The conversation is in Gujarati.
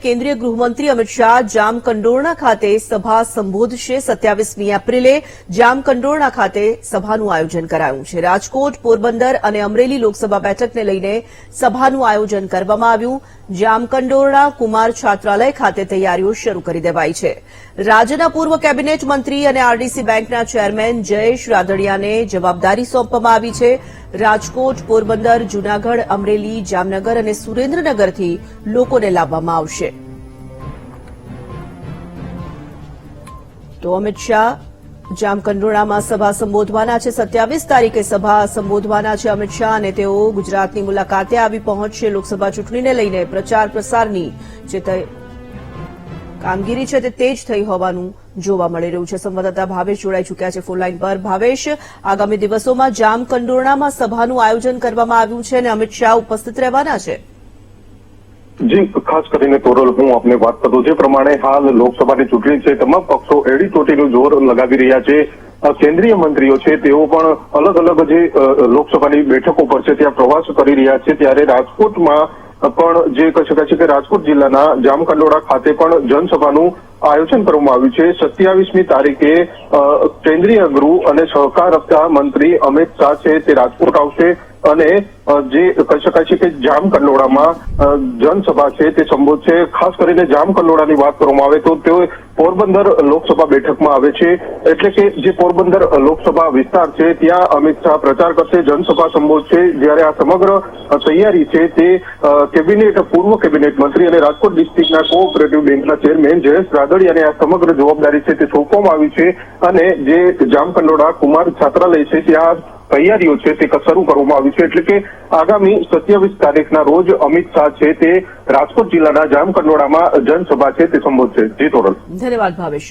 કેન્દ્રીય ગૃહમંત્રી અમિત શાહ જામકંડોરણા ખાતે સભા સંબોધશે। 27મી એપ્રિલે જામકંડોરણા ખાતે સભાનું આયોજન કરાયું છે। રાજકોટ, પોરબંદર અને અમરેલી લોકસભા બેઠકને લઈને સભાનું આયોજન કરવામાં આવ્યું। જામકંડોરણા કુમાર છાત્રાલય ખાતે તૈયારીઓ શરૂ કરી દેવાઈ છે। રાજ્યના પૂર્વ કેબિનેટ મંત્રી અને આરડીસી બેંકના ચેરમેન જયેશ રાદડિયાને જવાબદારી સોંપવામાં આવી છે। રાજકોટ, પોરબંદર, જૂનાગઢ, અમરેલી, જામનગર અને સુરેન્દ્રનગરથી લોકોને લાવવામાં આવશે। તો અમિત શાહ જામકંડોરણામાં સભા સંબોધવાના છે। 27 તારીખે સભા સંબોધવાના છે અમિત શાહ અને તેઓ ગુજરાતની મુલાકાતે આવી પહોંચશે। લોકસભા ચૂંટણીને લઈને પ્રચાર પ્રસારની જે કામગીરી છે તે તેજ થઈ હોવાનું જોવા મળી રહ્યું છે। સંવાદદાતા ભાવેશ જોડાઈ ચૂક્યા છે ફોન લાઈન પર। ભાવેશ, આગામી દિવસોમાં જામકંડોરણામાં સભાનું આયોજન કરવામાં આવ્યું છે અને અમિત શાહ ઉપસ્થિત રહેવાના છે। જી, ખાસ કરીને તોરલ હું આપને વાત કરું જે પ્રમાણે હાલ લોકસભાની ચૂંટણી છે, તમામ પક્ષો એડી ચોટીનું જોર લગાવી રહ્યા છે। કેન્દ્રીય મંત્રીઓ છે તેઓ પણ અલગ અલગ જે લોકસભાની બેઠકો પર છે ત્યાં પ્રવાસ કરી રહ્યા છે। ત્યારે રાજકોટમાં પણ જે કહી શકાય છે કે રાજકોટ જિલ્લાના જામકંડોરણા ખાતે પણ જનસભાનું આયોજન કરવામાં આવ્યું છે। 27મી તારીખે કેન્દ્રીય ગૃહ અને સહકાર મંત્રી અમિત શાહ છે તે રાજકોટ આવશે અને જે કહી શકાય છે કે જામકંડોરણામાં જનસભા છે તે સંબોધશે। ખાસ કરીને જામકંડોરણાની વાત કરવામાં આવે તો તેઓ પોરબંદર લોકસભા બેઠકમાં આવે છે, એટલે કે જે પોરબંદર લોકસભા વિસ્તાર છે ત્યાં અમિત શાહ પ્રચાર કરશે, જનસભા સંબોધશે। જ્યારે આ સમગ્ર તૈયારી છે તે પૂર્વ કેબિનેટ મંત્રી અને રાજકોટ ડિસ્ટ્રિક્ટના કોઓપરેટિવ બેંકના ચેરમેન જયેશ રાદડિયાને આ સમગ્ર જવાબદારી છે તે સોંપવામાં આવી છે અને જે જામકંડોરણા કુમાર છાત્રાલય છે ત્યાં તૈયારીઓ છે તે શરૂ કરવામાં આવી છે। એટલે કે આગામી 27 તારીખના રોજ અમિત શાહ છે તે રાજકોટ જિલ્લાના જામકંડોરણામાં જનસભા છે તે સંબોધશે। જી તોરલ। ધન્યવાદ ભાવેશ।